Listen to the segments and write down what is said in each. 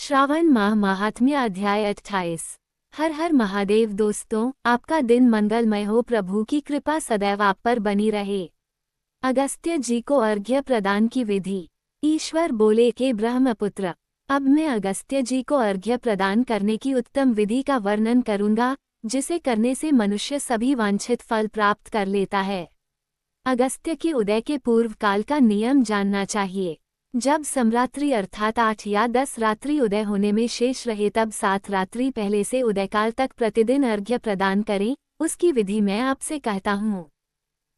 श्रावण माह महात्म्य अध्याय 28। हर हर महादेव। दोस्तों, आपका दिन मंगलमय हो। प्रभु की कृपा सदैव आप पर बनी रहे। अगस्त्य जी को अर्घ्य प्रदान की विधि। ईश्वर बोले के ब्रह्मपुत्र, अब मैं अगस्त्य जी को अर्घ्य प्रदान करने की उत्तम विधि का वर्णन करूंगा, जिसे करने से मनुष्य सभी वांछित फल प्राप्त कर लेता है। अगस्त्य के उदय के पूर्व काल का नियम जानना चाहिए। जब समरात्रि अर्थात 8 या 10 रात्रि उदय होने में शेष रहे, तब 7 रात्रि पहले से उदयकाल तक प्रतिदिन अर्घ्य प्रदान करें। उसकी विधि मैं आपसे कहता हूँ।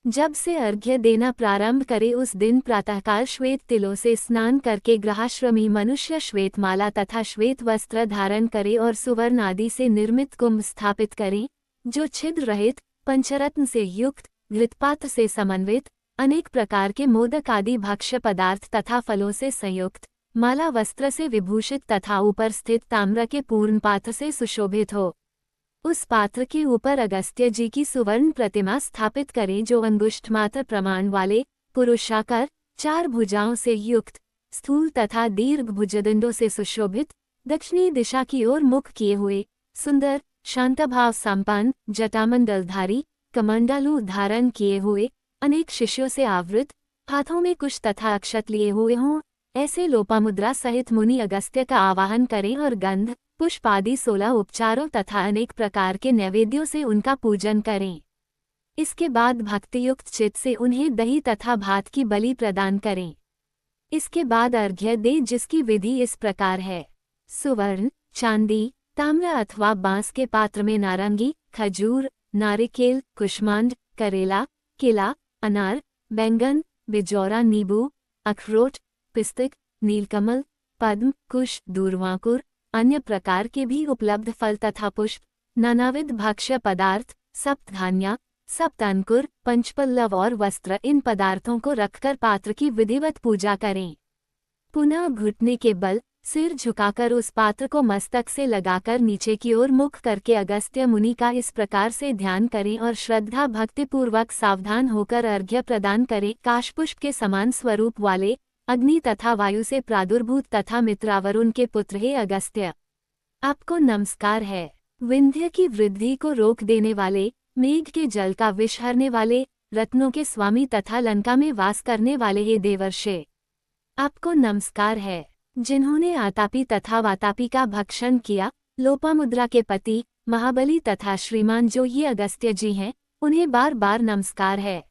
जब से अर्घ्य देना प्रारंभ करे, उस दिन प्रातःकाल श्वेत तिलों से स्नान करके गृहाश्रमी मनुष्य श्वेत माला तथा श्वेत वस्त्र धारण करे और सुवर्ण आदि से निर्मित कुंभ स्थापित करें, जो छिद्र रहित, पंचरत्न से युक्त, घृतपात्र से समन्वित, अनेक प्रकार के मोदक आदि भक्ष्य पदार्थ तथा फलों से संयुक्त, माला वस्त्र से विभूषित तथा ऊपर स्थित ताम्र के पूर्ण पात्र से सुशोभित हो। उस पात्र के ऊपर अगस्त्य जी की सुवर्ण प्रतिमा स्थापित करें, जो अंगुष्ठ मात्र प्रमाण वाले, पुरुषाकार, 4 भुजाओं से युक्त, स्थूल तथा दीर्घ भुजदंडों से सुशोभित, दक्षिणी दिशा की ओर मुख किए हुए, सुंदर, शांतभाव संपन्न, जटामंडलधारी, कमंडलू धारण किए हुए, अनेक शिष्यों से आवृत, हाथों में कुश तथा अक्षत लिए हुए हों, ऐसे लोपामुद्रा सहित मुनि अगस्त्य का आवाहन करें और गंध, पुष्प आदि 16 उपचारों तथा अनेक प्रकार के नैवेद्यों से उनका पूजन करें। इसके बाद भक्तियुक्त चित्त से उन्हें दही तथा भात की बलि प्रदान करें। इसके बाद अर्घ्य दें, जिसकी विधि इस प्रकार है। सुवर्ण, चांदी, ताम्र अथवा बांस के पात्र में नारंगी, खजूर, नारिकेल, कुष्मांड, करेला, केला, अनार, बैंगन, बिजौरा, नींबू, अखरोट, पिस्तक, नीलकमल, पद्म, कुश, दूर्वांकुर, अन्य प्रकार के भी उपलब्ध फल तथा पुष्प, नानाविध भक्ष्य पदार्थ, सप्तधान्य, सप्तांकुर, पंचपल्लव और वस्त्र, इन पदार्थों को रखकर पात्र की विधिवत पूजा करें। पुनः घुटने के बल सिर झुकाकर उस पात्र को मस्तक से लगाकर नीचे की ओर मुख करके अगस्त्य मुनि का इस प्रकार से ध्यान करें और श्रद्धा भक्तिपूर्वक सावधान होकर अर्घ्य प्रदान करें। काशपुष्प के समान स्वरूप वाले, अग्नि तथा वायु से प्रादुर्भूत तथा मित्रावरुण के पुत्र हे अगस्त्य, आपको नमस्कार है। विंध्य की वृद्धि को रोक देने वाले, मेघ के जल का विष हरने वाले, रत्नों के स्वामी तथा लंका में वास करने वाले हे देवर्षे, आपको नमस्कार है। जिन्होंने आतापी तथा वातापी का भक्षण किया, लोपामुद्रा के पति, महाबली तथा श्रीमान जो ये अगस्त्य जी हैं, उन्हें बार बार नमस्कार है।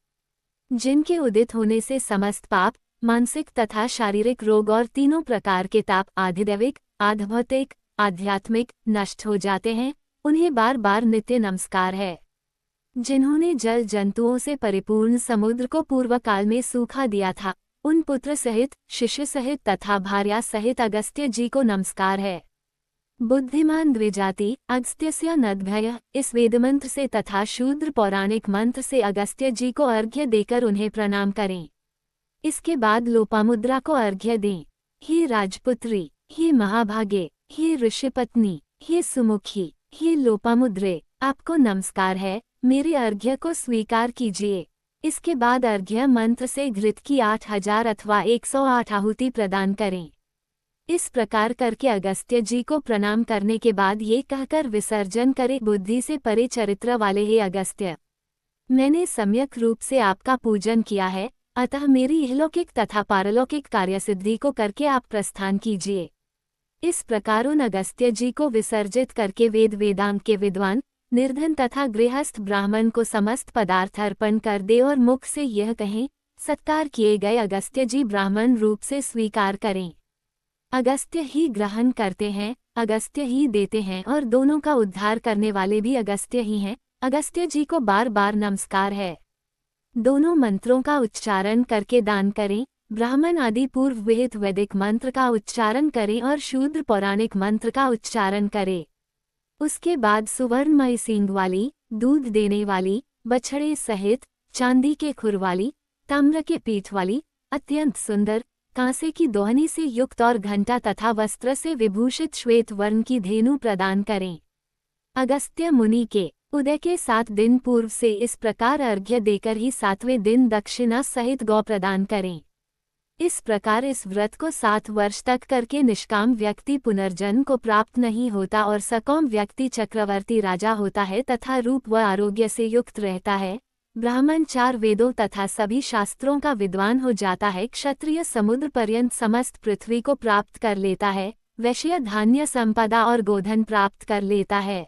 जिनके उदित होने से समस्त पाप, मानसिक तथा शारीरिक रोग और तीनों प्रकार के ताप, आधिदैविक, आध्यात्मिक, आध्यात्मिक, नष्ट हो जाते हैं, उन्हें बार बार नित्य नमस्कार है। जिन्होंने जल जंतुओं से परिपूर्ण समुद्र को पूर्व काल में सूखा दिया था, उन पुत्र सहित, शिष्य सहित तथा भार्या सहित अगस्त्य जी को नमस्कार है। बुद्धिमान द्विजाति अगस्त्यस्य नद्भयः, इस वेदमंत्र से तथा शूद्र पौराणिक मंत्र से अगस्त्य जी को अर्घ्य देकर उन्हें प्रणाम करें। इसके बाद लोपामुद्रा को अर्घ्य दें। हे राजपुत्री, हे महाभागे, हे ऋषिपत्नी, हे सुमुखी, हे लोपामुद्रे, आपको नमस्कार है। मेरे अर्घ्य को स्वीकार कीजिए। इसके बाद अर्घ्य मंत्र से घृत की 8000 अथवा 108 आहुति प्रदान करें। इस प्रकार करके अगस्त्य जी को प्रणाम करने के बाद ये कहकर विसर्जन करें, बुद्धि से परे चरित्र वाले हे अगस्त्य, मैंने सम्यक रूप से आपका पूजन किया है, अतः मेरी इहलौकिक तथा पारलौकिक कार्यसिद्धि को करके आप प्रस्थान कीजिए। इस प्रकार उन अगस्त्य जी को विसर्जित करके वेद वेदांग के विद्वान, निर्धन तथा गृहस्थ ब्राह्मण को समस्त पदार्थ अर्पण कर दे और मुख से यह कहें, सत्कार किए गए अगस्त्य जी ब्राह्मण रूप से स्वीकार करें। अगस्त्य ही ग्रहण करते हैं, अगस्त्य ही देते हैं और दोनों का उद्धार करने वाले भी अगस्त्य ही हैं। अगस्त्य जी को बार बार नमस्कार है। दोनों मंत्रों का उच्चारण करके दान करें। ब्राह्मण आदि पूर्व विहित वैदिक मंत्र का उच्चारण करें और शूद्र पौराणिक मंत्र का उच्चारण करें। उसके बाद सुवर्णमय सींग वाली, दूध देने वाली, बछड़े सहित, चांदी के खुर वाली, ताम्र के पीठ वाली, अत्यंत सुंदर, कांसे की दोहनी से युक्त और घंटा तथा वस्त्र से विभूषित श्वेत वर्ण की धेनु प्रदान करें। अगस्त्य मुनि के उदय के 7 दिन पूर्व से इस प्रकार अर्घ्य देकर ही 7वें दिन दक्षिणा सहित गौ प्रदान करें। इस प्रकार इस व्रत को 7 वर्ष तक करके निष्काम व्यक्ति पुनर्जन्म को प्राप्त नहीं होता और सकाम व्यक्ति चक्रवर्ती राजा होता है तथा रूप व आरोग्य से युक्त रहता है। ब्राह्मण 4 वेदों तथा सभी शास्त्रों का विद्वान हो जाता है। क्षत्रिय समुद्र पर्यंत समस्त पृथ्वी को प्राप्त कर लेता है। वैश्य धान्य संपदा और गोधन प्राप्त कर लेता है।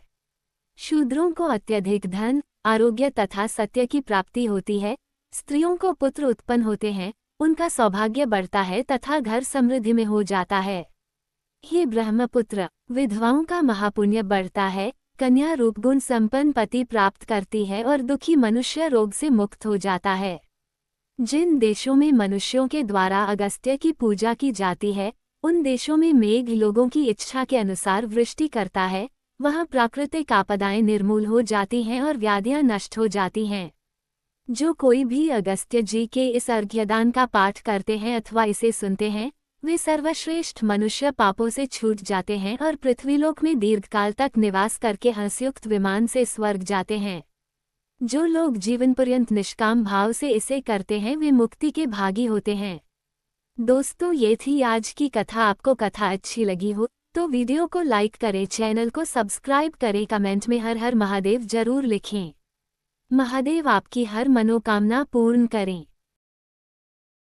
शूद्रों को अत्यधिक धन, आरोग्य तथा सत्य की प्राप्ति होती है। स्त्रियों को पुत्र उत्पन्न होते हैं, उनका सौभाग्य बढ़ता है तथा घर समृद्धि में हो जाता है। ये ब्रह्मपुत्र, विधवाओं का महापुण्य बढ़ता है। कन्या रूप गुण संपन्न पति प्राप्त करती है और दुखी मनुष्य रोग से मुक्त हो जाता है। जिन देशों में मनुष्यों के द्वारा अगस्त्य की पूजा की जाती है, उन देशों में मेघ लोगों की इच्छा के अनुसार वृष्टि करता है। वहाँ प्राकृतिक आपदाएं निर्मूल हो जाती हैं और व्याधियां नष्ट हो जाती हैं। जो कोई भी अगस्त्य जी के इस अर्घ्यदान का पाठ करते हैं अथवा इसे सुनते हैं, वे सर्वश्रेष्ठ मनुष्य पापों से छूट जाते हैं और पृथ्वीलोक में दीर्घकाल तक निवास करके हंसयुक्त विमान से स्वर्ग जाते हैं। जो लोग जीवन पर्यंत निष्काम भाव से इसे करते हैं वे मुक्ति के भागी होते हैं। दोस्तों, ये थी आज की कथा। आपको कथा अच्छी लगी हो तो वीडियो को लाइक करें, चैनल को सब्सक्राइब करें, कमेंट में हर हर महादेव जरूर लिखें। महादेव आपकी हर मनोकामना पूर्ण करें।